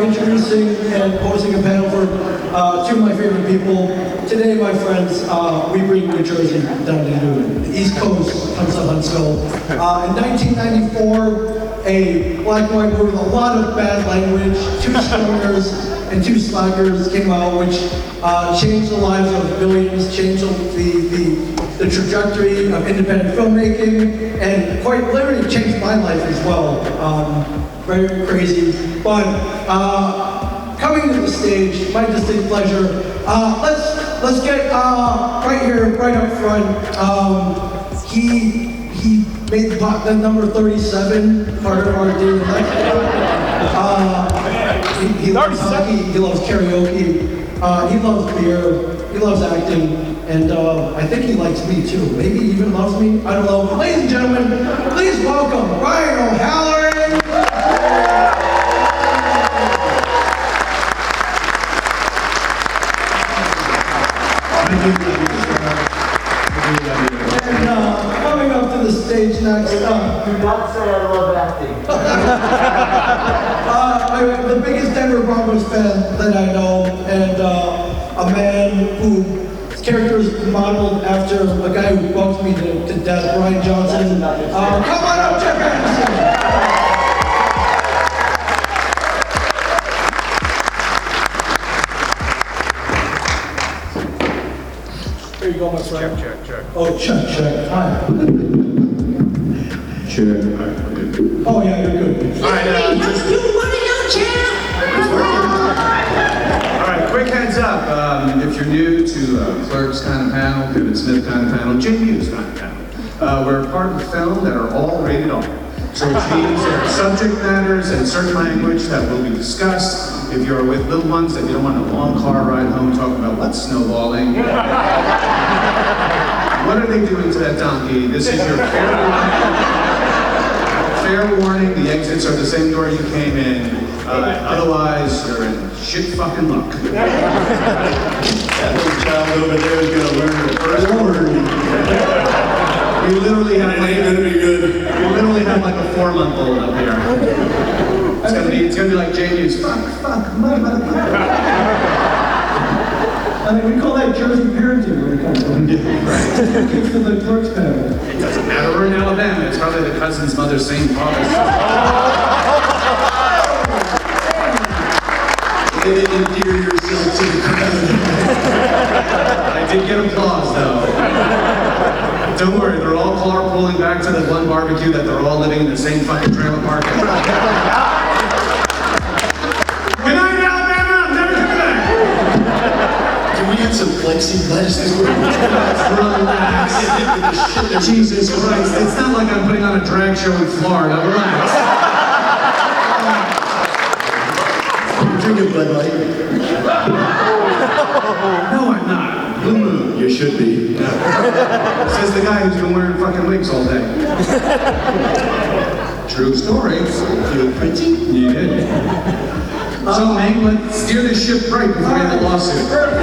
introducing and hosting a panel for two of my favorite people. Today, my friends, we bring New Jersey down to Newton. The East Coast comes to Huntsville. In 1994, a black and white movie with a lot of bad language, two stoners and two slackers came out, which changed the lives of millions, changed the trajectory of independent filmmaking, and quite literally changed my life as well. Very crazy. But coming to the stage, my distinct pleasure. Let's get right here, right up front. He made the number 37 part of our daily life. He loves hockey, he loves karaoke, he loves beer, he loves acting, and I think he likes me too. Maybe he even loves me, I don't know. Ladies and gentlemen, please welcome Ryan O'Halloran. And coming up to the stage next. Do not say I love acting. I'm the biggest Denver Broncos fan that I know, and a man whose character is modeled after a guy who bugs me to death, Brian Johnson. Come on up, Jeff Anderson. There you go, my friend. Check. Oh, check. Hi. Check. Oh, yeah, you're good. All right, quick heads up. If you're new to Clerks kind of panel, Kevin Smith kind of panel, Jim Hughes kind of panel, we're part of a film that are all rated R. So which means there are subject matters and certain language that will be discussed. If you're with little ones that you don't want a long car ride home talking about what's snowballing. What are they doing to that donkey? This is your fair warning. The exits are the same door you came in. Otherwise, you're in shit fucking luck. That little child over there is gonna learn the first word. We literally have like a 4-month-old up here. It's gonna be like Jamie's fuck, motherfucker. I think we call that Jersey parenting when it comes to kids to the Clerks panel. It doesn't matter. We're in Alabama. It's probably the cousin's mother's same father. They didn't endear yourself to the crowd. I did get applause, though. Don't worry, they're all carpooling back to the one barbecue that they're all living in the same fucking trailer park. Good night, Alabama! I'm never coming back! Can we get some plexiglass? Relax. Jesus Christ, it's not like I'm putting on a drag show in Florida. Relax. Drinking Bud Light? No, I'm not. Blue Moon. You should be. Yeah. Says the guy who's been wearing fucking wigs all day. True story. You look pretty. You did. So, Hank, let's steer this ship right before we have a lawsuit. First of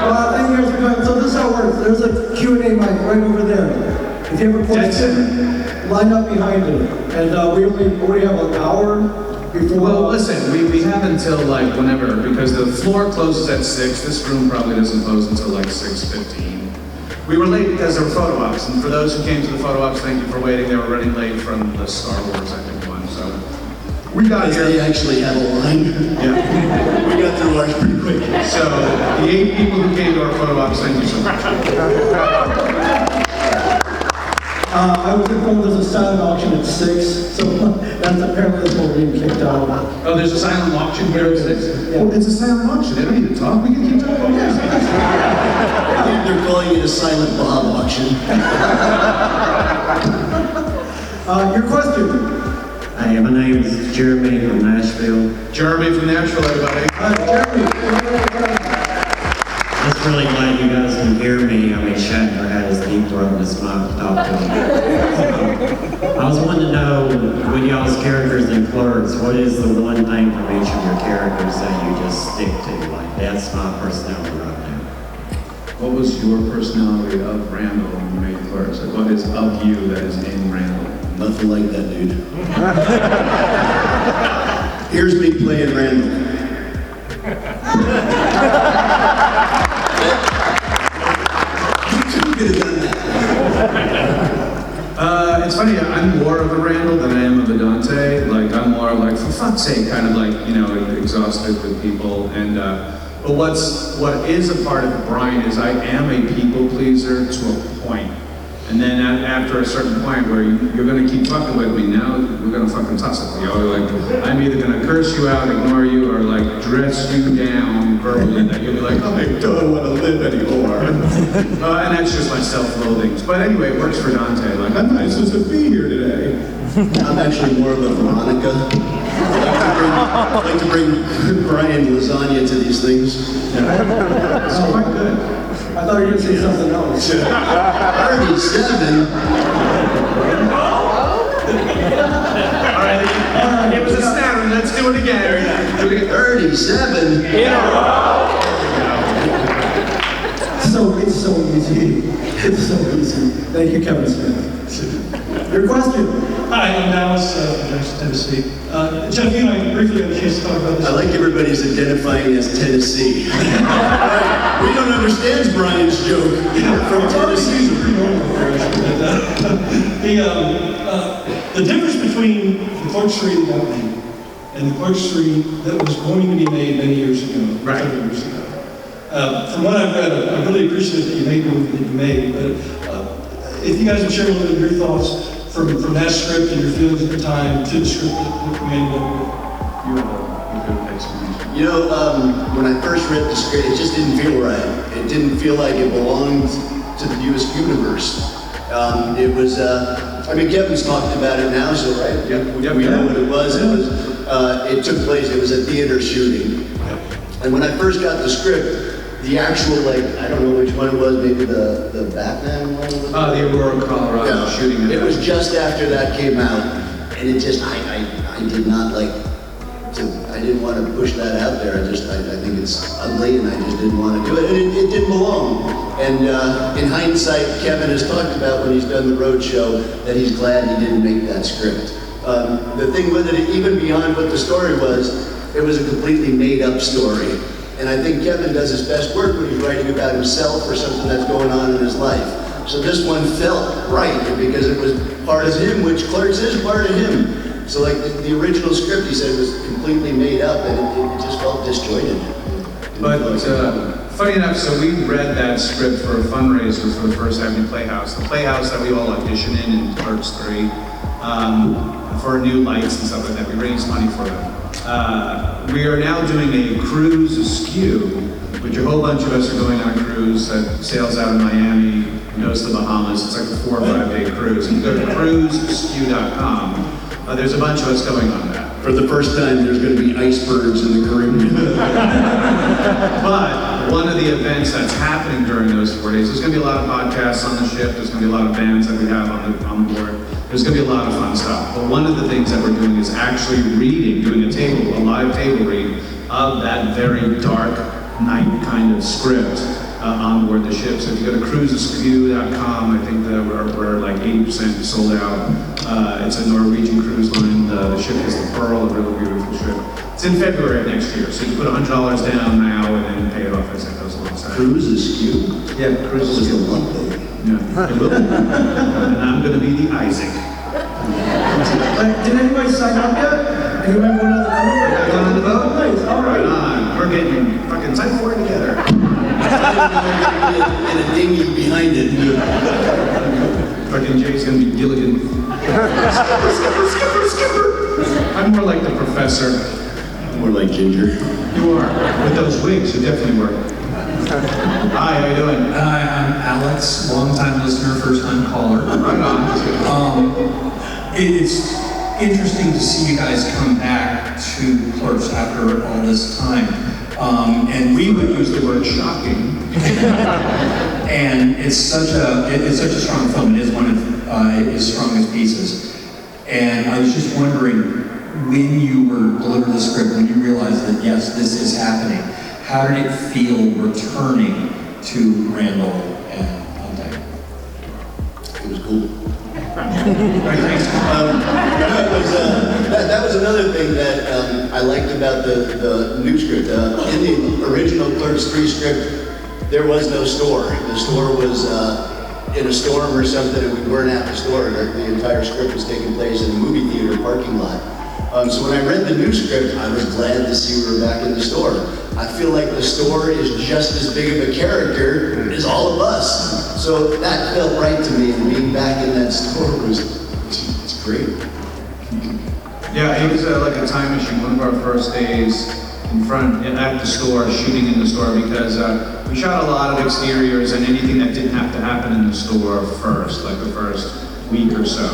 all, thank you guys for coming. So this is how it works. There's a Q&A mic right over there. If you have a question, line up behind it. And we already have an hour before. Well, listen, we have until like whenever, because the floor closes at 6. This room probably doesn't close until like 6:15. We were late because there were photo ops, and for those who came to the photo ops, thank you for waiting. They were running late from the Star Wars, I think, one. So we got here. They actually had a line. Yeah. We got through ours pretty quick. So the 8 people who came to our photo ops, thank you so much. I was informed there's a silent auction at 6, so that's apparently that's what we're being kicked out. Oh, there's a silent auction here at 6? Yeah. Well, it's a silent auction. They don't need to talk. We can keep talking. I think they're calling it a silent Bob auction. Your question. Hi, my name is Jeremy from Nashville. Jeremy from Nashville, everybody. Jeremy. I'm just really glad you guys can hear me. I mean, Shatner had his deep throat in his mouth to talk to him. I was wanting to know, with y'all's characters in Clerks, what is the one thing from each of your characters that you just stick to? Like, that's my personality right now. What was your personality of Randall when you made Clerks? Like, what is of you that is in Randall? Nothing like that, dude. Here's me playing Randall. You could have done that. It's funny, I'm more of a Randall than I am of a Dante. Like, I'm more like, for fuck's sake, kind of like, you know, exhausted with people. And, but what is a part of Brian is I am a people pleaser to a point. And then after a certain point where you're gonna keep fucking with me, now we're gonna fucking tussle. You know, like, I'm either gonna curse you out, ignore you, or like dress you down verbally that you'll be like, oh, I don't want to live anymore. And that's just my self-loathing. But anyway, it works for Dante. Like, I'm not supposed to be here today. I'm actually more of a Veronica. I like to bring Brian lasagna to these things. It's quite good. I thought you were going to say something else. 37. All right, it was a snapping. Let's do it again. 37. It's so easy. It's so easy. Thank you, Kevin Smith. Your question. Hi, I'm Dallas from Jackson, Tennessee. Jeff, you and I briefly had a chance to talk about this. I like everybody's identifying as Tennessee. We don't understand Brian's joke from Tennessee. The difference between the corkscrew that got made and the corkscrew that was going to be made many years ago, Right. 30 years ago. From what I've read, I really appreciate that you made the movie that you made, but if you guys would share a little bit of your thoughts from that script and your feelings at the time to the script that we ended up with. You know, when I first read the script, it just didn't feel right. It didn't feel like it belonged to the US universe. It was, I mean, Kevin's talked about it now, so right? We know what it was. It took place, it was a theater shooting. And when I first got the script, the actual, like, I don't know which one it was, maybe the Batman one? The Aurora, Colorado shooting. It was just after that came out, and it just, I did not like to, I didn't want to push that out there. I think it's ugly, and I just didn't want to do it, and it didn't belong. And in hindsight, Kevin has talked about when he's done the road show that he's glad he didn't make that script. The thing with it, even beyond what the story was, it was a completely made-up story. And I think Kevin does his best work when he's writing about himself or something that's going on in his life. So this one felt right because it was part of him, which Clerks is part of him. So like the original script, he said, was completely made up, and it just felt disjointed. But funny enough, so we read that script for a fundraiser for the First Avenue Playhouse. The Playhouse that we all audition in Clerks 3, for new lights and stuff like that. We raised money for them. We are now doing a cruise askew, which a whole bunch of us are going on a cruise that sails out of Miami and goes to the Bahamas. It's like a 4 or 5 day cruise. And you go to cruiseaskew.com. There's a bunch of us going on that. For the first time, there's going to be icebergs in the Caribbean. But one of the events that's happening during those 4 days, there's going to be a lot of podcasts on the ship. There's going to be a lot of bands that we have on board. There's going to be a lot of fun stuff. But one of the things that we're doing is actually doing a live table read of that very dark night kind of script on board the ship. So if you go to cruiseskew.com, I think that we're like 80% sold out. It's a Norwegian cruise line. The ship is the Pearl, a really beautiful ship. It's in February of next year, so you put $100 down now and then pay it off as it goes alongside. Cruise Askew? Yeah, Cruise Was Askew. the one thing. Yeah, it will be. And I'm going to be the Isaac. Did anybody sign up yet? Anybody want another number? Going on the boat? Nice, all Right right. on. We're getting fucking tight for it together. And a dinghy behind it. Fucking Jay's going to be Gilligan. Skipper. I'm more like the professor. More like Ginger. You are. With those wigs, you definitely were. Hi, how you doing? Hi, I'm Alex, long-time listener, first-time caller. Right on. It's interesting to see you guys come back to Clerks after all this time. And we would use the word shocking. And it's such a strong film. It is one of his strongest pieces. And I was just wondering, when you were delivered the script, when you realized that yes, this is happening, how did it feel returning to Randall and Dante? It was cool. That was another thing that I liked about the new script. In the original Clerks 3 script, there was no store. The store was in a storm or something, and we weren't at the store. The entire script was taking place in a movie theater parking lot. So when I read the new script, I was glad to see we were back in the store. I feel like the store is just as big of a character as all of us. So that felt right to me, and being back in that store it's great. Yeah, it was like a time machine. One of our first days at the store, shooting in the store, because we shot a lot of exteriors and anything that didn't have to happen in the store first, like the first week or so.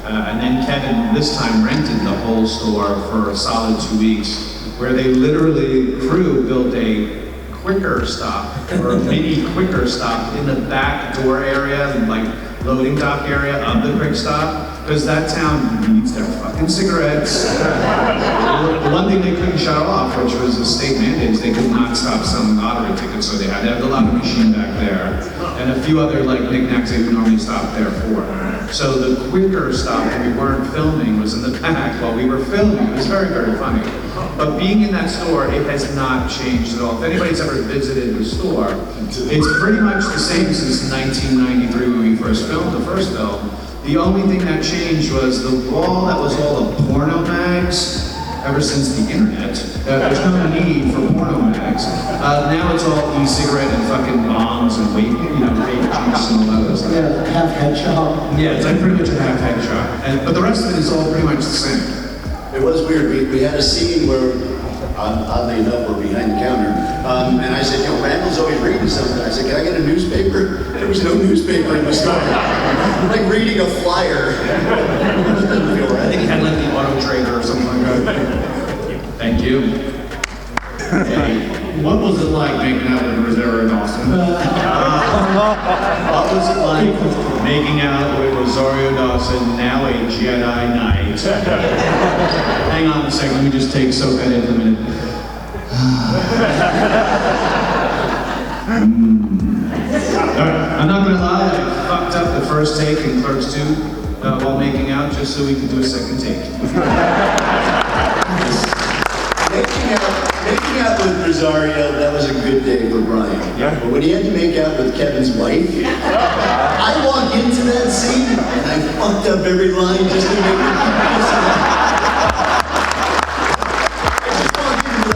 And then Kevin, this time, rented the whole store for a solid 2 weeks, where they literally, crew built a quicker stop, or a mini quicker stop in the back door area, like loading dock area of the quick stop, because that town needs their fucking cigarettes. The one thing they couldn't shut off, which was a state mandate, is they could not stop selling lottery tickets, so they had to have the lottery machine back there, and a few other like knickknacks they would normally stop there for. So the quicker stop that we weren't filming was in the back while we were filming. It was very, very funny. But being in that store, it has not changed at all. If anybody's ever visited the store, it's pretty much the same since 1993 when we first filmed the first film. The only thing that changed was the wall that was all the porno mags. Ever since the internet, there's no need for porno mags. Now it's all e-cigarette and fucking bongs and vape, vape juice and all that other stuff. Yeah, half head shop. Yeah, it's like pretty much a half head shop. But the rest of it is all pretty much the same. It was weird. We had a scene where, oddly enough, we're behind the counter, and I said, Randall's always reading something. I said, can I get a newspaper? There was no newspaper in the store. Like reading a flyer. Doesn't feel right. I think he had like the Auto Trader or something like that. Thank you. Hey, what was it like making out with Rosario Dawson? What was it like making out with Rosario Dawson, now a Jedi Knight? Hang on a second, let me just soak that in for a minute. I'm not gonna lie, I fucked up the first take in Clerks 2 while making out, just so we could do a second take. Making out with Rosario, that was a good day for Brian. Yeah. But when he had to make out with Kevin's wife, I walked into that scene and I fucked up every line just to make him listen. I just walked into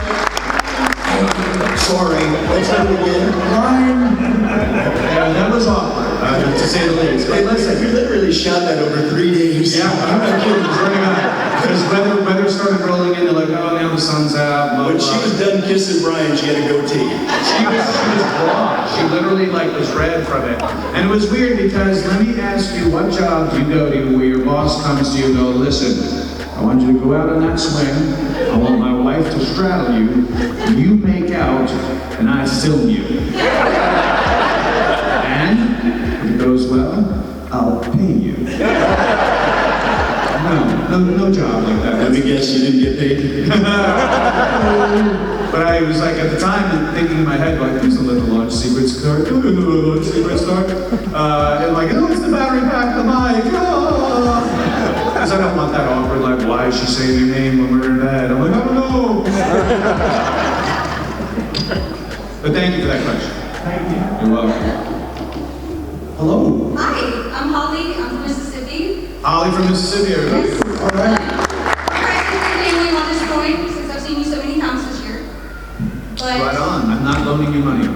that. Sorry, let's do it again. Brian. Yeah, that was awkward, to say the least. But listen, you literally shot that over 3 days. Yeah, I'm not kidding, it's running out. Because weather started rolling in, they're like, oh, now the sun's out. When she was done kissing Brian, she had a goatee. She was raw. She literally was red from it. And it was weird because, let me ask you, what job do you go to where your boss comes to you and goes, listen, I want you to go out on that swing, I want my wife to straddle you, you make out, and I film you. And, if it goes well, I'll pay you. No job like that. Let me guess, you didn't get paid? But I was like, at the time, thinking in my head, like, please don't let the launch sequence start. Don't let the launch sequence start. And like, oh, it's the battery pack, the mic. Because I don't want that awkward, like, why is she saying your name when we're in bed? I'm like, I don't know. But thank you for that question. Thank you. You're welcome. Hello. Hi, I'm Holly. I'm from Mississippi. Holly from Mississippi, everybody. All right. I'm practically family on this point since I've seen you so many times this year. But Right on. I'm not loaning you money.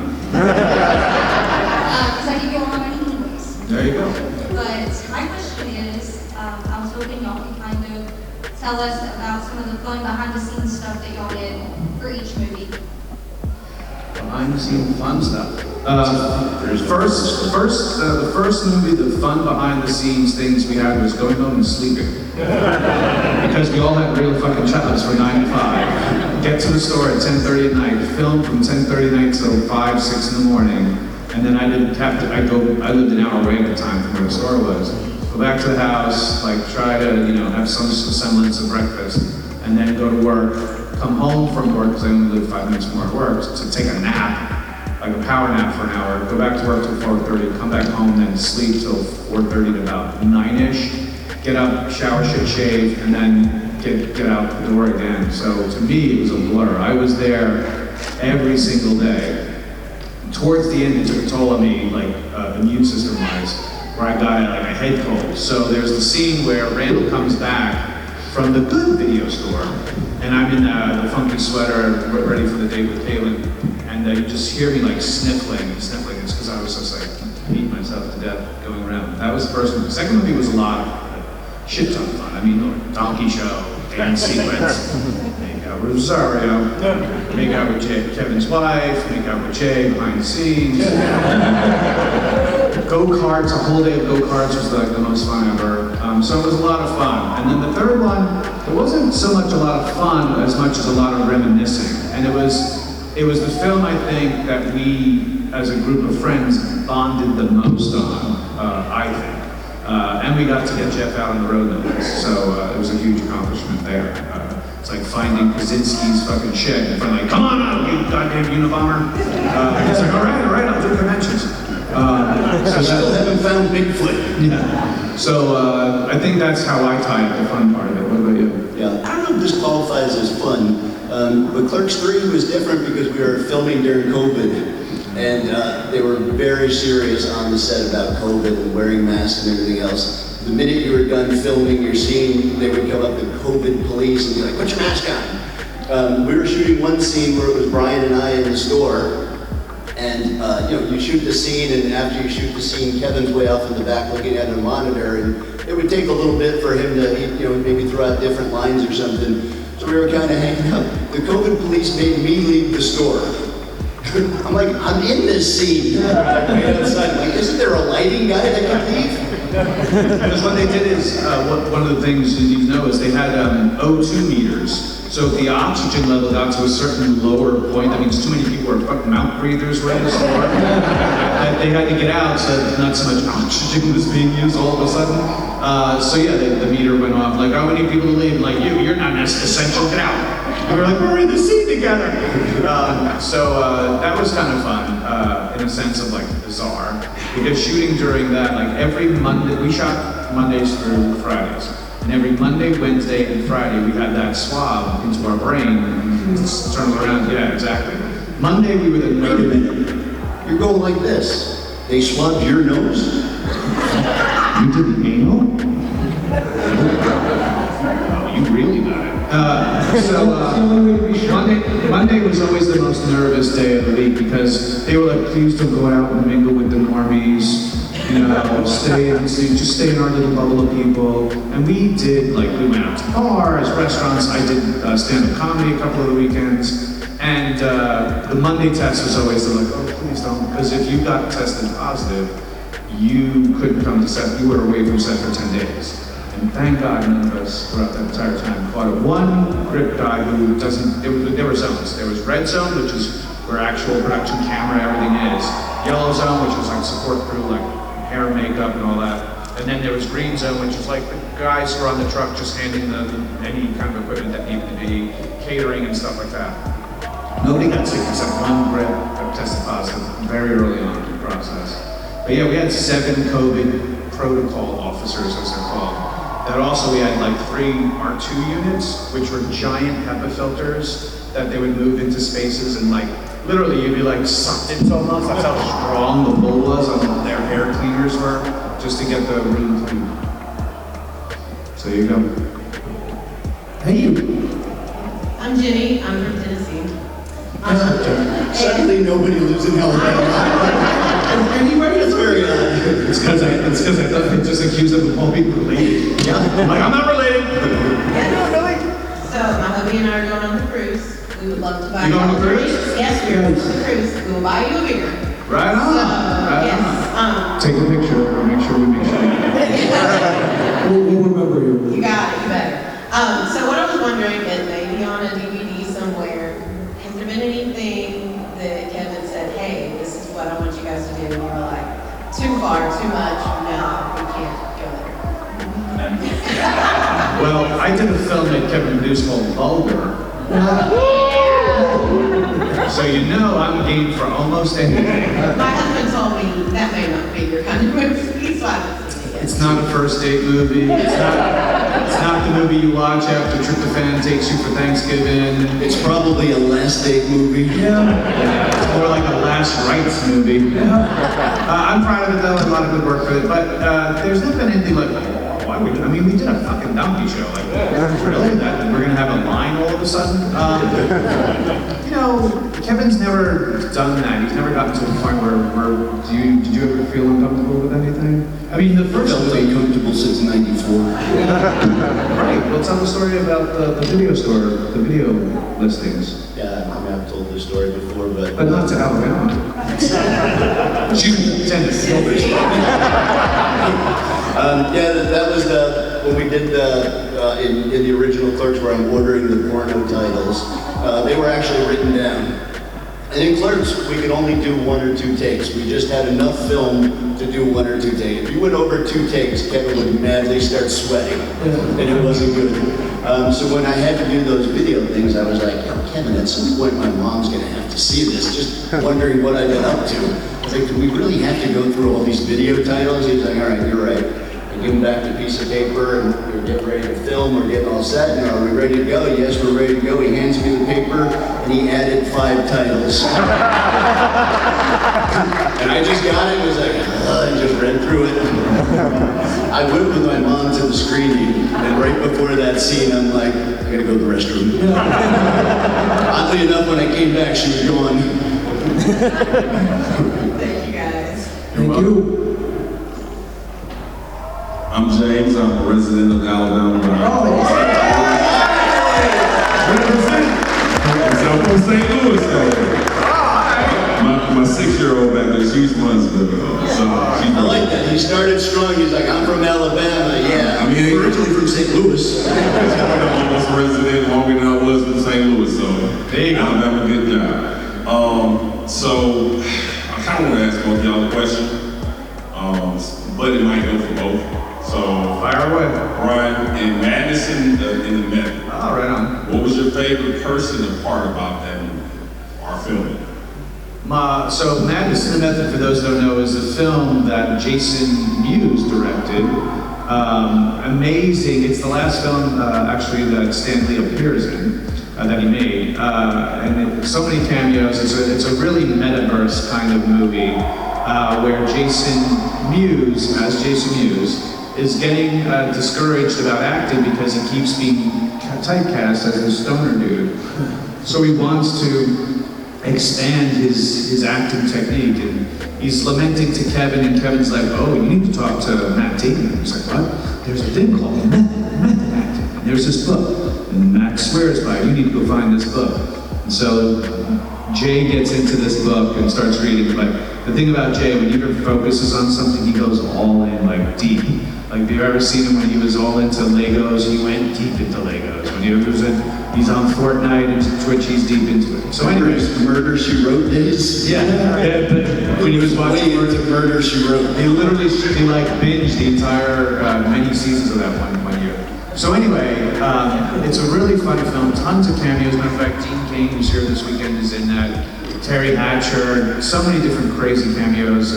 because I give you all my money anyways. There you go. But my question is, I was hoping y'all could kind of tell us about some of the fun behind the scenes stuff that y'all did for each movie. Behind the scenes fun stuff. The first movie, the fun behind the scenes things we had was going home and sleeping. Because we all had real fucking jobs from 9 to 5. Get to the store at 10:30 at night, film from 10:30 at night till 5, 6 in the morning. And then I lived an hour away at the time from where the store was. Go back to the house, try to, have some semblance of breakfast, and then go to work, come home from work, because I only lived 5 minutes from where I worked, to take a nap. like a power nap for an hour, go back to work till 4:30, come back home, then sleep till 4:30 to about 9-ish, get up, shower, shave, and then get out the door again. So to me, it was a blur. I was there every single day. Towards the end, it took a toll on me, like immune system-wise, where I got like a head cold. So there's the scene where Randall comes back from the good video store, and I'm in the funky sweater, ready for the date with Kaylin, and you just hear me like sniffling. It's because I was just like beating myself to death going around. That was the first movie. The second movie was a lot of shit ton of fun. I mean, donkey show, dance sequence, make out with Rosario, make out with Kevin's wife, make out with Jay behind the scenes. Go-karts, a whole day of go-karts was like the most fun ever. So it was a lot of fun. And then the third one, it wasn't so much a lot of fun as much as a lot of reminiscing. And it was the film, I think, that we, as a group of friends, bonded the most on, I think. And we got to get Jeff out on the road with us, so it was a huge accomplishment there. It's like finding Kaczynski's fucking shed and like, come on out, you goddamn Unabomber. It's like, all right, I'll do conventions. I still haven't found Bigfoot. Yeah. So I think that's how I tie up the fun part of it. What about you? Yeah, I don't know if this qualifies as fun, but Clerks 3 was different because we were filming during COVID. And they were very serious on the set about COVID and wearing masks and everything else. The minute you were done filming your scene, they would come up, the COVID police, and be like, put your mask on. We were shooting one scene where it was Brian and I in the store. And you shoot the scene, and after you shoot the scene, Kevin's way off in the back looking at a monitor, and it would take a little bit for him to maybe throw out different lines or something. So we were kind of hanging out. The COVID police made me leave the store. I'm like, I'm in this scene. Outside. Like, isn't there a lighting guy that can leave? Because what they did is, one of the things you need to know is they had O2 meters. So if the oxygen level got to a certain lower point, that means too many people were fucking mouth breathers were in the store, that they had to get out so that not so much oxygen was being used all of a sudden. So yeah, the meter went off, like, oh, we need people to leave. Like, you're not essential, get out. And we're like, we're in the scene together. So that was kind of fun, in a sense of like bizarre. Because shooting during that, like every Monday, we shot Mondays through Fridays. And every Monday, Wednesday, and Friday, we had that swab into our brain and turns around. Yeah, exactly. Monday, we were the Wait a minute. You're going like this. They swabbed your nose? You did the anal? Oh, you really got it. Monday was always the most nervous day of the week because they were like, please don't go out and mingle with the normies. Just stay in our little bubble of people. And we did, like, we went out to bars, restaurants. I did stand-up comedy a couple of the weekends. And the Monday test was always like, oh, please don't. Because if you got tested positive, you couldn't come to set. You were away from set for 10 days. And thank God none of us throughout that entire time caught it. One grip guy who doesn't, there were zones. There was red zone, which is where actual production camera, everything is. Yellow zone, which was like support crew, like hair, makeup, and all that. And then there was green zone, which is like the guys who are on the truck just handing any kind of equipment that needed to be, catering and stuff like that. Nobody got sick except one grip tested positive very early on in the process. But yeah, we had 7 COVID protocol officers, as they're called. That also, we had like 3 R2 units, which were giant HEPA filters that they would move into spaces and like, literally you'd be like sucked into almost. That's how strong the bull was on their air cleaners were, just to get the room clean. So there you go. Hey, you. I'm Jenny, I'm from Tennessee. Suddenly nobody lives in Alabama. Anybody? That's very odd. It's because I thought they just accused them of all being related. Yeah. I'm like, I'm not related. Yeah, no, really? So my hubby and I are going on the cruise. We would love to buy You going on a cruise? Yes, we're going on the cruise. We will buy you a beer. Right on. So, Right yes. on. Take a picture. Make sure we make sure. We'll remember you. You got it, you better. So what I was wondering is maybe on a DVD somewhere, has there been anything that Kevin said, hey, this is what I want you guys to do, and you were like, too far, too much, no, we can't go there. Well, I did a film that Kevin produced called Vulgar. So you know I'm game for almost anything. My husband told me that may not be your kind of movie, so I haven't seen it yet. It's not a first date movie. It's not the movie you watch after tryptophan takes you for Thanksgiving. It's probably a last date movie. Yeah. It's more like a last rites movie. I'm proud of it though, a lot of good work with it. But there's not been anything like, why would, I mean, we did a fucking donkey show. Like, really? That we're gonna have a line all of a sudden? You know, Kevin's never done that. He's never gotten to a point where did you ever feel uncomfortable with anything? I mean, the first Felt uncomfortable since '94. Right. Well, tell the story about the video store, the video listings. Yeah, I mean, I've told this story before, but Not to Alabama. Shooting tennis. Yeah, that was when we did in the original Clerks where I'm ordering the porno titles. They were actually written down. And in Clerks, we could only do 1 or 2 takes. We just had enough film to do 1 or 2 takes. If you went over 2 takes, Kevin would madly start sweating, and it wasn't good. So when I had to do those video things, I was like, oh, Kevin, at some point my mom's gonna have to see this, just wondering what I've been up to. I was like, do we really have to go through all these video titles? He's like, all right, you're right. I give him back the piece of paper, and we're getting ready to film, we're getting all set, and are we ready to go? Yes, we're ready to go. He hands me the paper, and he added 5 titles. And I just got it, and was like, and just read through it. I went with my mom to the screening, and right before that scene, I'm like, I gotta go to the restroom. Oddly enough, when I came back, she was gone. Thank you guys. Thank you. I'm James, I'm a resident of Alabama. Represent. So I'm from St. Louis, though. My 6-year-old back there, she's from Huntsville. So she's I like that. He started strong. He's like, I'm from Alabama. Yeah, I mean, originally from St. Louis. I'm almost a resident longer than I was in St. Louis, so There you go. Alabama, good job. So I kind of want to ask both y'all a question, but it might go for both. So, Fire away. Ryan, in Madness in the Method, Oh, right on. what was your favorite person or part about that movie or film? So Madness in the Method, for those who don't know, is a film that Jason Mewes directed. Amazing. It's the last film, actually, that Stan Lee appears in, that he made. So many cameos. It's a really metaverse kind of movie where Jason Mewes, as Jason Mewes, is getting discouraged about acting because he keeps being typecast as a stoner dude. So he wants to expand his acting technique, and he's lamenting to Kevin, and Kevin's like, oh, you need to talk to Matt Damon. He's like, what? There's a thing called method acting, and there's this book, and Matt swears by it, you need to go find this book. And so Jay gets into this book and starts reading, but the thing about Jay, when he focuses on something, he goes all in, like deep. Like, have you ever seen him when he was all into Legos? He went deep into Legos. When he's on Fortnite and Twitch, he's deep into it. So anyways, Murder, She Wrote days. yeah, but when he was watching Murder, She Wrote. he literally binged the entire many seasons of that one year. So anyway, it's a really fun film. Tons of cameos. Matter of fact, Dean Cain, who's here this weekend, is in that. Terry Hatcher, so many different crazy cameos.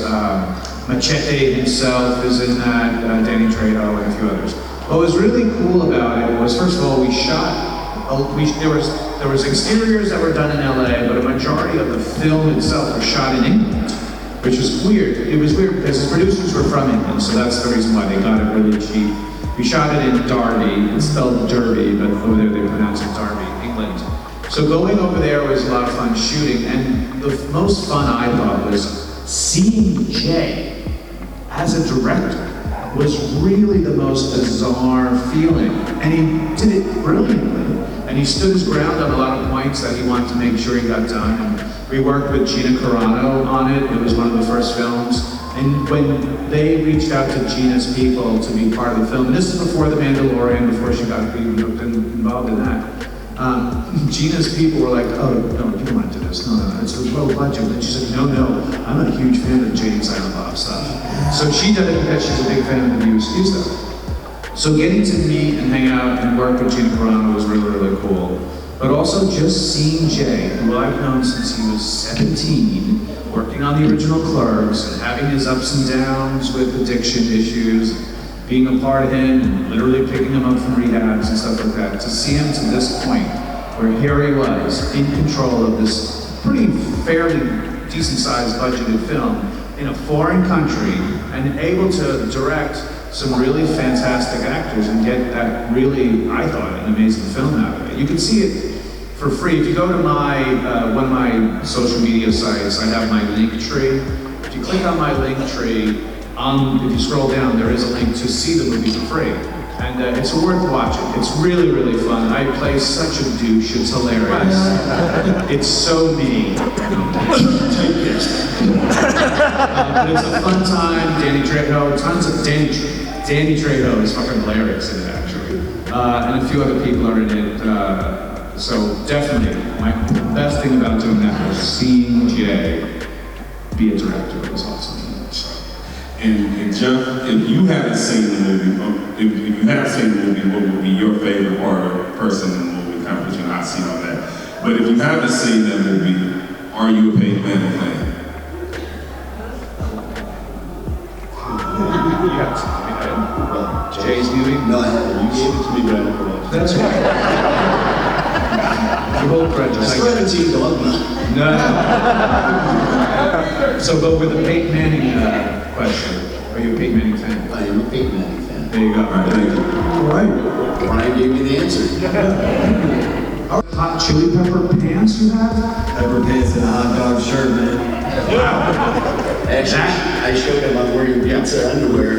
Machete himself is in that, Danny Trejo, and a few others. What was really cool about it was, first of all, we shot, there was exteriors that were done in LA, but a majority of the film itself was shot in England, which was weird. It was weird because his producers were from England, so that's the reason why they got it really cheap. We shot it in Derby, it's spelled Derby, but over there they pronounce it Derby, England. So going over there was a lot of fun shooting, and the most fun I thought was seeing Jay as a director was really the most bizarre feeling, and he did it brilliantly. And he stood his ground on a lot of points that he wanted to make sure he got done. And we worked with Gina Carano on it. It was one of the first films. And when they reached out to Gina's people to be part of the film, and this is before The Mandalorian, before she got involved in that. Gina's people were like, oh, no, you don't want to do this. No, it's a low budget. And she said, no, I'm a huge fan of Jay and Silent Bob stuff. So she did it because she's a big fan of the USD stuff. So getting to meet and hang out and work with Gina Carano was really, really cool. but also just seeing Jay, who I've known since he was 17, working on the original Clerks and having his ups and downs with addiction issues, being a part of him and literally picking him up from rehabs and stuff like that, to see him to this point where here he was in control of this pretty fairly decent-sized budgeted film in a foreign country and able to direct some really fantastic actors and get that really, I thought, an amazing film out of it. You can see it for free. If you go to my one of my social media sites, I have my link tree. If you click on my link tree, if you scroll down, there is a link to see the movie for free. And it's worth watching. It's really, really fun. I play such a douche, it's hilarious. It's so mean. But it's a fun time. Danny Trejo, tons of Danny Trejo is fucking hilarious in it, actually. And a few other people are in it. So definitely, the best thing about doing that was seeing Jay be a director. It was awesome. And Jeff, if you haven't seen the movie, if you have seen the movie, what would be your favorite part or person in the movie? Kind of put your hot seat on that. But if you haven't seen that movie, are you a paid man fan? Jay's movie? No, I haven't. You gave it to me, but I never watched it. That's right. You hold grudges. I still haven't seen Dogma. No. So, but with the Peyton Manning question, are you a Peyton Manning fan? I am a Peyton Manning fan. There you go. All right, thank you. All right. Brian gave me the answer. Hot chili pepper pants you have? Pepper pants and a hot dog shirt, man. Wow. Actually, I showed him I'm wearing pizza underwear.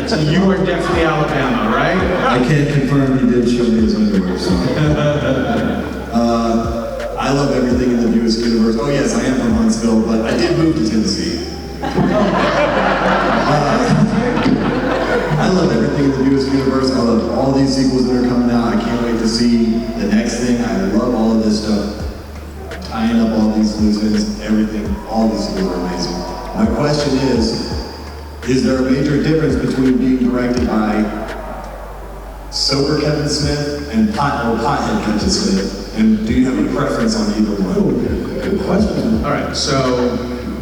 So you are definitely Alabama, right? I can't confirm he did show me his underwear, so. I love everything in the newest universe. Oh yes, I am from Huntsville, but I did move to Tennessee. I love everything in the newest universe. I love all these sequels that are coming out. I can't wait to see the next thing. I love all of this stuff. Tying up all these loose ends, everything, all these things are amazing. My question is there a major difference between being directed by sober Kevin Smith and pothead Kevin Smith? And do you have a preference on either one? Good question. All right, so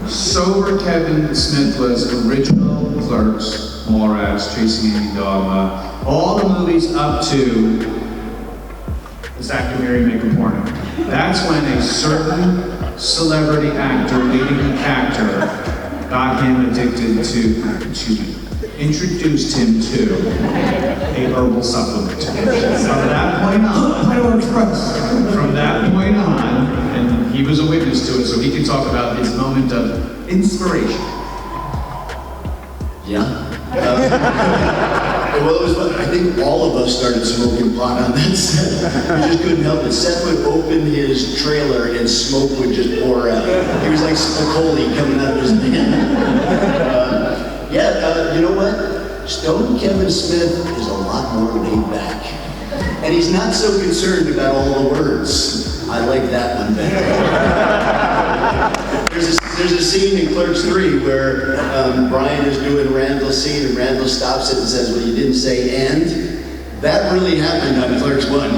sober Kevin Smith was original Clerks, Mallrats, Chasing Amy, Dogma, all the movies up to Zach and Mary Make a Porno. That's when a certain celebrity actor, leading actor, got him addicted to, introduced him to a herbal supplement. From that point on, from that point on, and he was a witness to it, so he can talk about his moment of inspiration. Yeah. Well, it was fun. I think all of us started smoking pot on that set. We just couldn't help it. Seth would open his trailer and smoke would just pour out. He was like Spicoli coming out of his van. You know what? Stone Kevin Smith is a lot more laid back. And he's not so concerned about all the words. I like that one better. There's a scene in Clerks 3 where Brian is doing Randall's scene and Randall stops it and says, well, you didn't say and? That really happened on Clerks 1.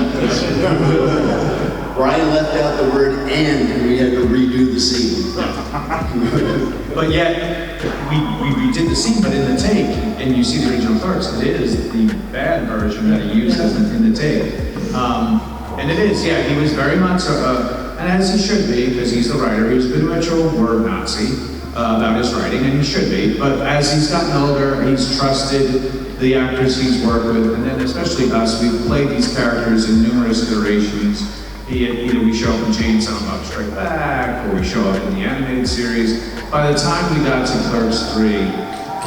Brian left out the word and we had to redo the scene. But yet, we redid the scene, but in the take, and you see the original Clerks, it is the bad version that he used in the take. And it is, yeah, he was very much, and as he should be, because he's the writer, he was pretty much a word Nazi about his writing, and he should be. But as he's gotten older, he's trusted the actors he's worked with, and then especially us, we've played these characters in numerous iterations. Either we show up in Chainsaw and Bob Strike Back, or we show up in the animated series. By the time we got to Clerks 3,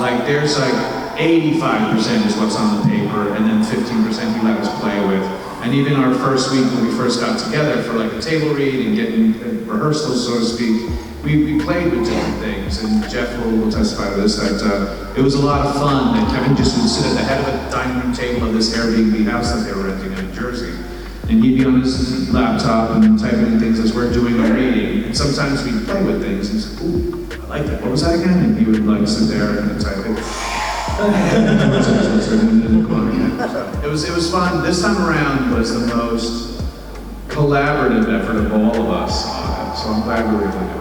like there's like 85% is what's on the paper, and then 15% he let us play with. And even our first week when we first got together for like a table read and getting rehearsals, so to speak, we played with different things. And Jeff will testify to this, that it was a lot of fun that Kevin just would sit at the head of a dining room table of this Airbnb house that they were renting in New Jersey. And he'd be on his laptop and typing in things as we're doing a reading. And sometimes we'd play with things and say, ooh, I like that. What was that again? And he would like sit there and type it. It was fun. This time around was the most collaborative effort of all of us on it, so I'm glad we were able to do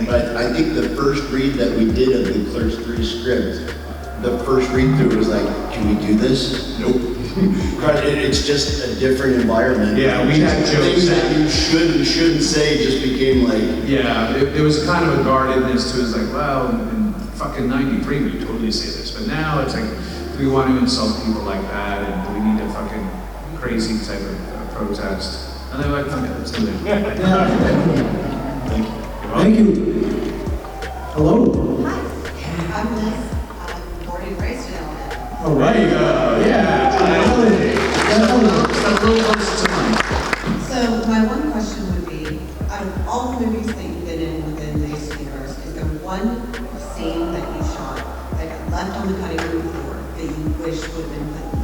it. But I think the first read that we did of the Clerks 3 script, the first read through was like, can we do this? Nope. It's just a different environment. Yeah, we had jokes. Things that you should and shouldn't say just became like... Yeah, there was kind of a guardedness to it. It's like, well, in fucking 93 we totally say this, but now it's like, do we want to insult people like that, and do we need a fucking crazy type of protest? And they're like, okay, let's do it. Thank you. Hello. Hi, I'm Liz. I'm born and raised in Elementor. All right. So my one question would be, out of all the movies that you've been in within this universe, is there one scene that you shot that got left on the cutting room floor that you wish would have been put in the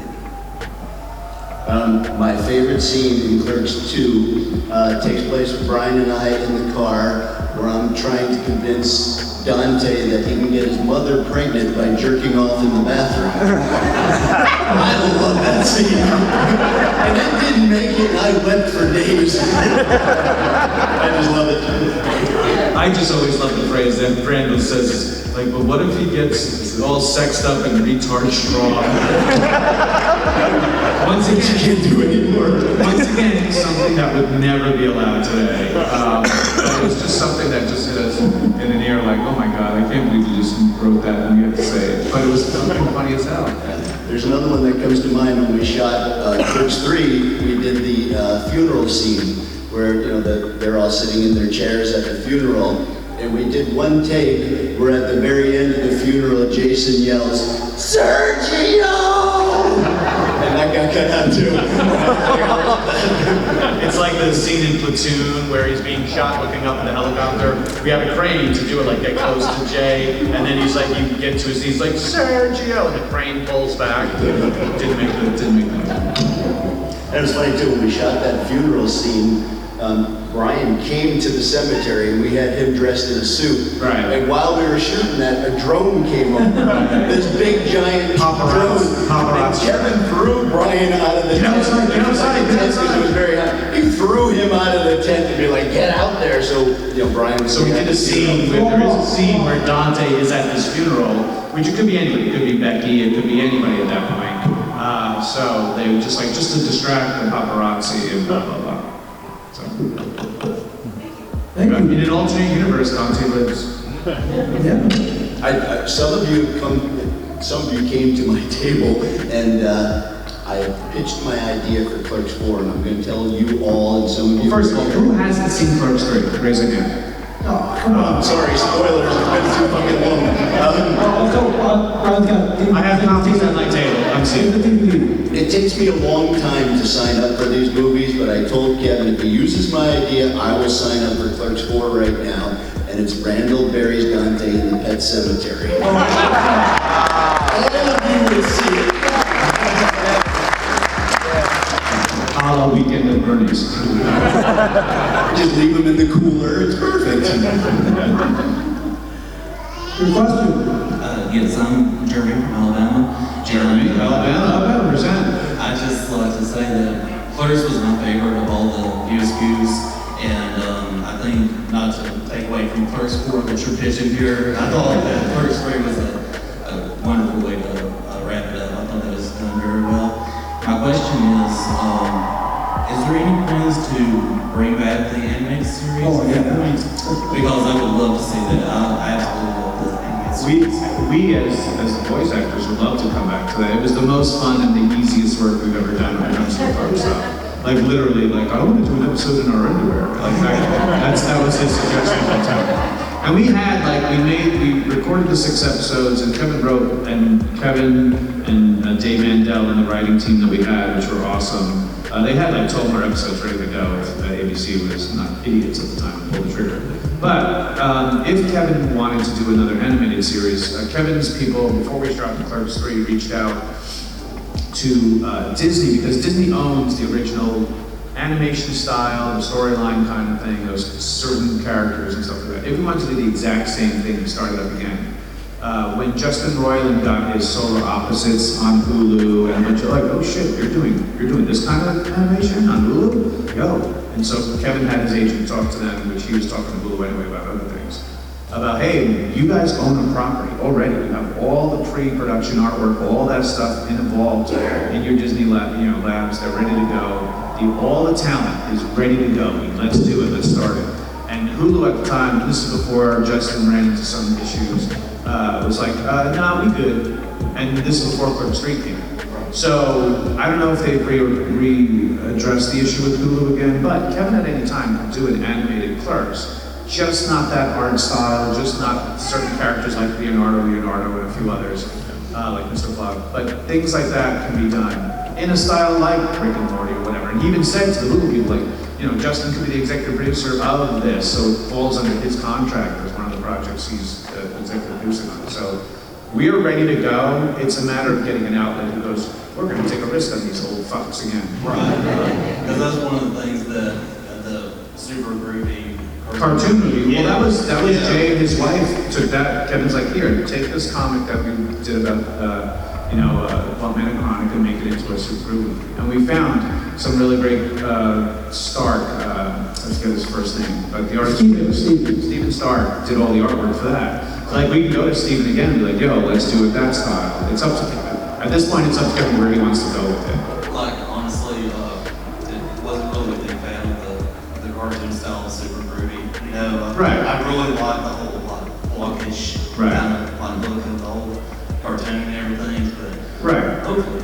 movie? My favorite scene in Clerks 2 takes place with Brian and I in the car, where I'm trying to convince Dante that he can get his mother pregnant by jerking off in the bathroom. I love that scene. And it didn't make it, and I wept for days. I just love it. I just always love the phrase that Brandon says, like, but what if he gets all sexed up and retard strong? Once again, you can't do anymore. Once again, something that would never be allowed today. It was just something that just hit us in an ear, like, oh my God, I can't believe you just wrote that and you have to say it. But it was fucking funny as hell. There's another one that comes to mind when we shot Clerks 3. We did the funeral scene where they're all sitting in their chairs at the funeral, and we did one take where at the very end of the funeral, Jason yells, "Sergio!" And that got cut out too. It's like the scene in Platoon where he's being shot looking up in the helicopter. We have a crane to do it, like get close to Jay, and then he's like, you get to his knees, like, Sergio, and the crane pulls back. Didn't make it. And it was funny too, when we shot that funeral scene, Brian came to the cemetery and we had him dressed in a suit. Right. And while we were shooting that, a drone came over. This big giant drone. And Kevin threw Brian out of the tent. Get outside. Because it was very hot. He threw him out of the tent to be like, get out there. So, Brian was... So we did a scene, there is a scene where Dante is at this funeral, which it could be anybody. It could be Becky, it could be anybody at that point. So they were just like, just to distract the paparazzi and blah, blah, blah. So. Thank you. In an alternate universe, Dante lives. Yeah. Some of you came to my table, and I pitched my idea for Clerks 4, and I'm going to tell you all, and some of you... First of all, who hasn't seen Clerks 3? Raise a hand. Oh, come on. Sorry, spoilers, it's been too fucking long. I have copies at my table. I'm seeing. It takes me a long time to sign up for these movies, but I told Kevin if he uses my idea, I will sign up for Clerks 4 right now, and it's Randall buries Dante in the pet cemetery. All of you will see it. A la Weekend at Bernie's. Just leave them in the cooler, it's perfect. Your question? Yes, I'm Jeremy from Alabama. Alabama, present. I just like to say that Clerks was my favorite of all the USQs, and I think, not to take away from Clerks 4 that you're pitching here, I thought that Clerks 3 was a wonderful way to wrap it up. I thought that was done very well. My question is there any plans to bring back the animated series? Oh, yeah. Because I would love to see that. I absolutely love the animated series. We as the voice actors would love to come back to that. It was the most fun and the easiest work we've ever done when it comes to Clerks stuff. Like literally, like, I want to do an episode in our underwear. Like that was his suggestion all the time. And we had we recorded the 6 episodes, and Kevin wrote, and Kevin and Dave Mandel and the writing team that we had, which were awesome. They had 12 more episodes ready to go if ABC was not idiots at the time and pulled the trigger. But if Kevin wanted to do another animated series, Kevin's people, before we shot the Clerks 3, reached out to Disney, because Disney owns the original animation style, the storyline kind of thing, those certain characters and stuff like that. If we wanted to do the exact same thing and start it up again, when Justin Roiland got his Solar Opposites on Hulu, and a bunch of like, oh shit, you're doing this kind of animation on Hulu? Yo. And so Kevin had his agent talk to them, which he was talking to Hulu anyway about other things. About, hey, you guys own a property already. You have all the pre-production artwork, all that stuff involved in your Disney labs. They're ready to go. All the talent is ready to go. Let's do it. Let's start it. And Hulu at the time, this is before Justin ran into some issues, was like, nah, we good. And this is before Clerk Street came. So I don't know if they've readdressed the issue with Hulu again, but Kevin at any time could do an animated Clerks. Just not that art style, just not certain characters like Leonardo, and a few others, like Mr. Plug. But things like that can be done in a style like Rick and Morty or whatever. And he even said to the Hulu people, like, Justin could be the executive producer of this, so it falls under his contract as one of the projects he's executive producing on. So we are ready to go. It's a matter of getting an outlet who goes, we're going to take a risk on these old fucks again. Right. Because that's one of the things that the Super Groovy cartoon movie. Well, that was Jay and his wife took that. Kevin's like, here, take this comic that we did about Bumpman and Chronic and make it into a Super Groovy movie. And we found some really great Stark. I forget his first name, but the artist Steven Stark did all the artwork for that. So, like, we can go to Steven again and be like, yo, let's do it that style. It's up to Kevin. At this point, it's up to Kevin where he wants to go with it. Like, honestly, wasn't really a big fan of the cartoon style of Super Groovy. Right. I really like the whole blockish kind of look of the whole cartoon and everything, but hopefully,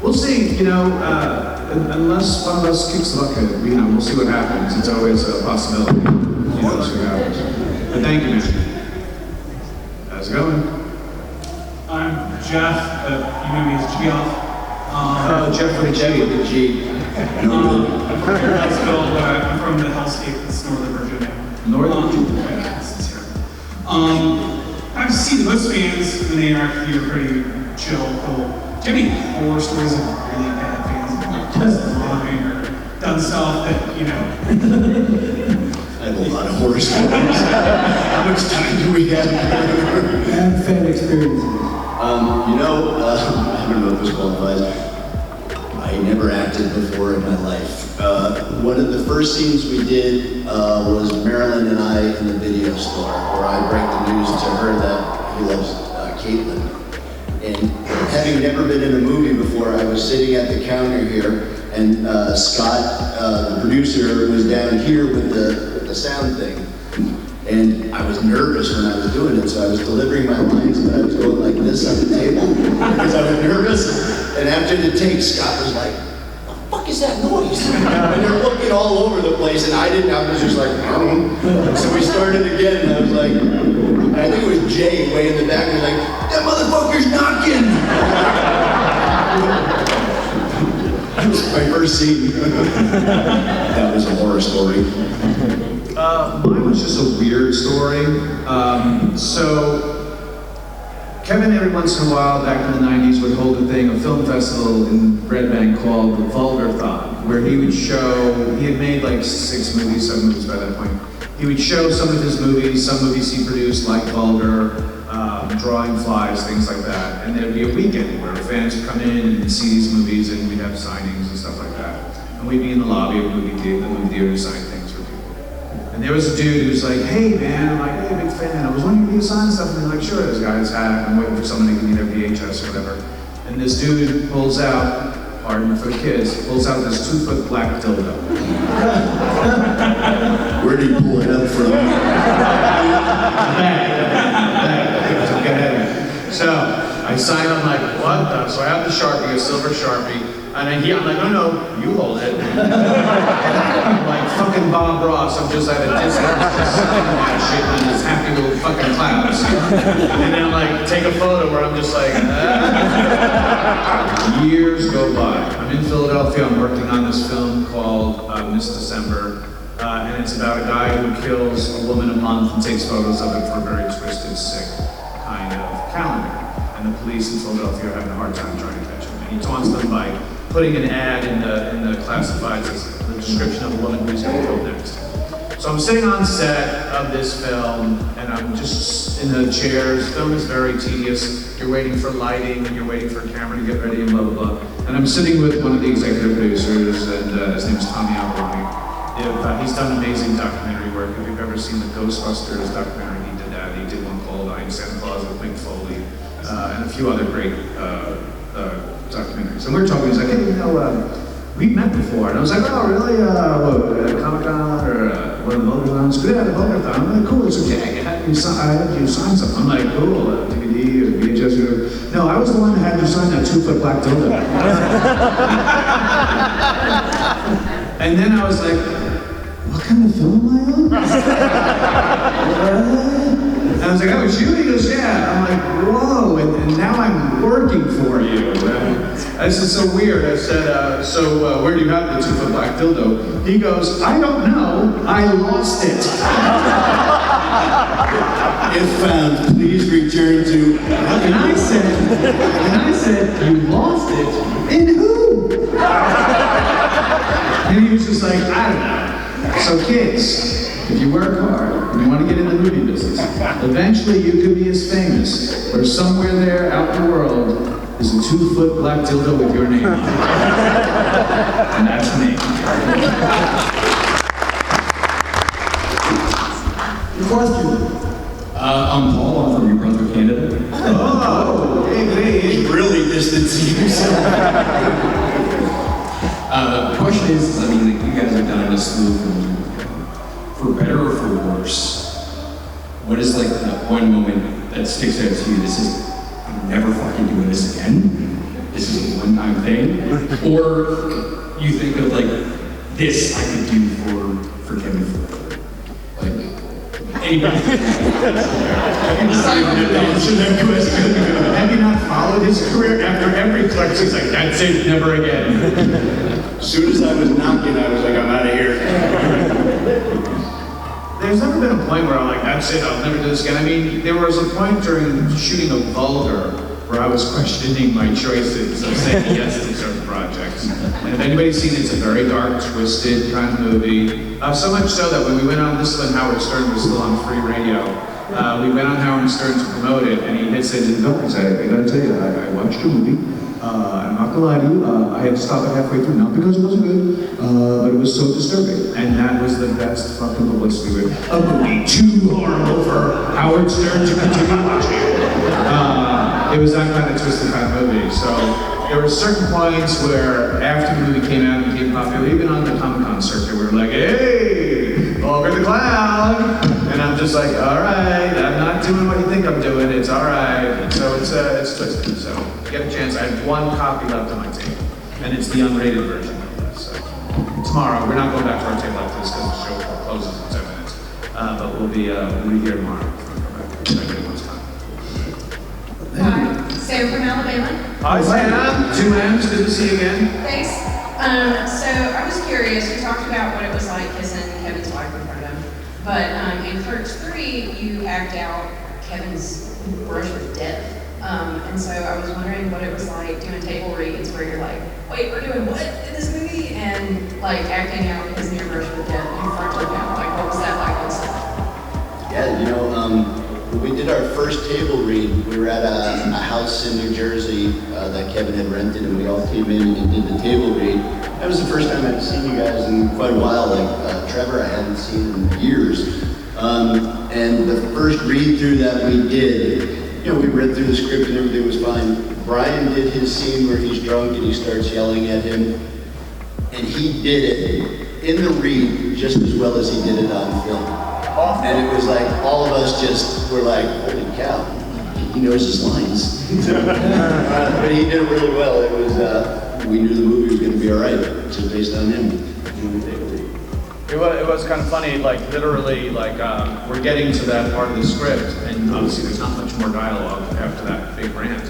We'll see, unless one of us kicks the bucket, we'll see what happens. It's always a possibility, we'll see what happens. But thank you, man. How's it going? I'm Jeff, you know me as Geoff. Jeff with a G. I'm from Huntsville, but I'm from the hellscape that's Northern Virginia. Northern Virginia. I've seen most fans when they interact with you are pretty chill, cool. Do you have any horror stories of really bad fans like just lying or done stuff that, I have a lot of horror stories. How much time do we have? And fan experiences. I don't know if this qualifies. I never acted before in my life. One of the first scenes we did was Marilyn and I in the video store, where I break the news to her that he loves Caitlin. And having never been in a movie before, I was sitting at the counter here, and Scott, the producer, was down here with the sound thing. And I was nervous when I was doing it, so I was delivering my lines, but I was going like this on the table because I was nervous. And after the take, Scott was like, "What the fuck is that noise?" And they're looking all over the place, and I was just like, So we started again, and I was like, I think it was Jay way in the back, was like, "That motherfucker's knocking!" That was my first scene. That was a horror story. Mine was just a weird story. So Kevin, every once in a while, back in the 90s, would hold a film festival in Red Bank called the Vulgar-thon, where he would show, he had made like 7 movies by that point. He would show some of his movies, some movies he produced, like Vulgar, Drawing Flies, things like that. And there'd be a weekend where fans would come in and see these movies, and we'd have signings and stuff like that. And we'd be in the lobby of the movie theater to sign things for people. And there was a dude who was like, "Hey man," I'm like, "Hey, big fan. I was wondering if you could sign stuff." And they're like, "Sure." This guy's hat. I'm waiting for someone to give me their VHS or whatever. And this dude pulls out, pardon for the kids, pulls out this 2-foot black dildo. Where did he pull it up from? So I sign, I'm like, what the? So I have the Sharpie, a silver Sharpie, and I'm like, no, you hold it. I'm like fucking Bob Ross, I'm just at a distance, just signing that shit in his happy little fucking clouds. And then like, take a photo where I'm just like, Years go by. I'm in Philadelphia, I'm working on this film called Miss December. And it's about a guy who kills a woman a month and takes photos of it for a very twisted, sick kind of calendar. And the police in Philadelphia are having a hard time trying to catch him. And he taunts them by putting an ad in the classifieds as the description of a woman who's going to kill next. So I'm sitting on set of this film, and I'm just in the chairs. Film is very tedious. You're waiting for lighting, and you're waiting for camera to get ready, and blah, blah, blah. And I'm sitting with one of the executive producers, and his name is Tommy Albarani. He's done amazing documentary work. If you've ever seen the Ghostbusters documentary, he did that. He did one called I Am Santa Claus with Mick Foley, and a few other great documentaries. And we were talking, he's like, hey, you know, we've met before. And I was like, oh, really? Comic-Con or one of the Bogathons? Yeah, the Bogathon. I'm like, cool, it's okay. I had you sign something. I'm like, cool, DVD or VHS or whatever. No, I was the one that had you sign that 2-foot black dildo. And then I was like, what kind of film am I on? And I was like, oh, it's you? He goes, yeah. I'm like, whoa, and now I'm working for you. This is so weird. I said, so where do you have the 2-foot black dildo? He goes, I don't know. I lost it. If found, please return to. And I said, you lost it? In who? And he was just like, I don't know. So kids, if you work hard and you want to get in the movie business, eventually you could be as famous, or somewhere there out in the world is a 2-foot black dildo with your name on it. And that's me. Question. I'm Paul, I'm from New Brunswick, Canada. Oh, hey. He's really distancing himself. The question is, I mean, you guys have done this movie for better or for worse. What is like the one moment that sticks out to you? This is, I'm never fucking doing this again. This is a one-time thing. Or you think of like, this I could do for Kevin forever. Like, anybody. Have you not followed his career? After every Clerks, he's like, that's it, never again. As soon as I was knocking, I was like, I'm out of here. There's never been a point where I'm like, that's it, I'll never do this again. I mean, there was a point during shooting of Vulgar where I was questioning my choices of saying yes to certain projects. And if anybody's seen it, it's a very dark, twisted kind of movie. So much so that when we went on, this is when Howard Stern was still on free radio, we went on Howard Stern to promote it, and he had said to the companies, I gotta tell you, I watched your movie. I'm not gonna lie to you, I had to stop it halfway through, not because it wasn't good, but it was so disturbing. And that was the best fucking publicity with a movie too horrible for Howard Stern to continue watching. It was that kind of twisted kind of movie. So there were certain points where after the movie came out and became popular, even on the Comic-Con circuit, we were like, hey, Vulgar the Clown. And I'm just like, all right, I'm not doing what you think I'm doing, it's all right. So it's twisted. So if you get a chance, I have one copy left on my table, and it's the unrated version of this. So tomorrow, we're not going back to our table after this because the show closes in 10 minutes. But we'll be here tomorrow. Sarah from Alabama. Hi, Sam. 2 M's. Good to see you again. Thanks. So I was curious, you talked about what it was like kissing Kevin's wife in front of him, but in Clerks 3, you act out Kevin's brush with death. And so I was wondering what it was like doing table reads where you're like, wait, we're doing what in this movie? And like acting out his near brush with death in front of him. Like, what was that like on set? Yeah, you know, when we did our first table read, we were at a house in New Jersey that Kevin had rented, and we all came in and did the table read. That was the first time I'd seen you guys in quite a while. Like Trevor, I hadn't seen in years. And the first read through that we did, you know, we read through the script and everything was fine. Brian did his scene where he's drunk and he starts yelling at him, and he did it in the read just as well as he did it on film. And it was like, all of us just were like, holy cow, he knows his lines. But he did it really well. It was, we knew the movie was going to be all right, just based on him. It was kind of funny, like literally, like we're getting to that part of the script, and obviously there's not much more dialogue after that big rant.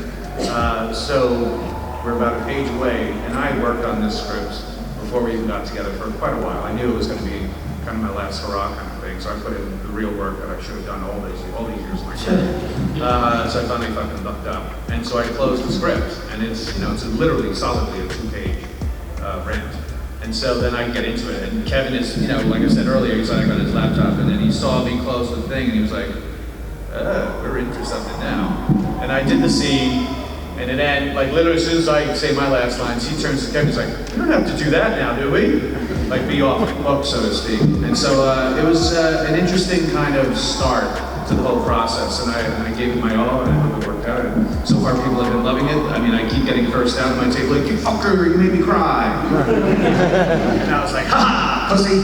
So we're about a page away, and I worked on this script before we even got together for quite a while. I knew it was going to be kind of my last hurrah kind of thing, so I put in the real work that I should have done all these years later. So I finally fucking bucked up, and so I closed the script, and it's, you know, it's literally solidly a 2-page rant. And And so then I get into it, and Kevin is, you know, like I said earlier, he's like on his laptop, and then he saw me close the thing, and he was like, we're into something now. And I did the scene, and it ended, like literally as soon as I say my last lines, he turns to Kevin, he's like, we don't have to do that now, do we? Like be off the book, so to speak. And so it was an interesting kind of start to the whole process, and I gave it my all, and I hope it worked out. And so far, people have been loving it. I mean, I keep getting cursed out at my table, like, you fucker, you made me cry. And I was like, ha ha, pussy.